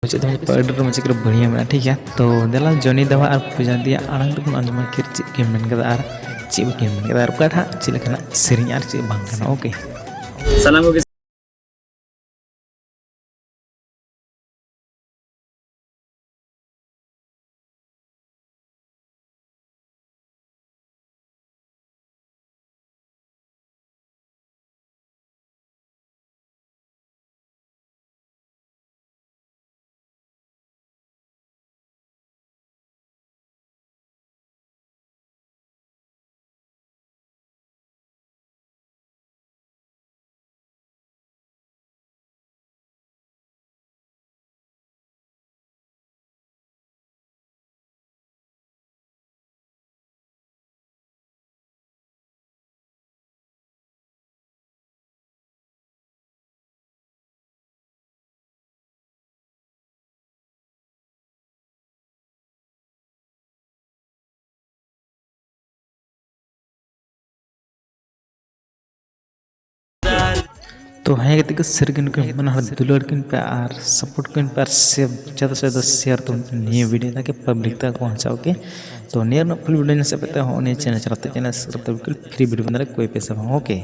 मुझे तो पाउडर मुझे कर बढ़िया में ठीक है। तो देला जॉनी दवा और पूजा दिया आनंद को अंजमा किर ची के मन कदा और ची के मन कदा और काठा ची लेखना सिरिंग और ची बांग करना ओके सलाम को तो है कि सिरगिन को मन हर दुलर किन पे आर सपोर्ट किन पे से ज़्यादा शेयर तो नहीं वीडियो ताकि पब्लिक तक पहुंचाओ के तो नियर ना फुल वीडियो से पता हो नहीं चैनल चलाते चैनल बिल्कुल फ्री वीडियो बना कोई पैसा ओके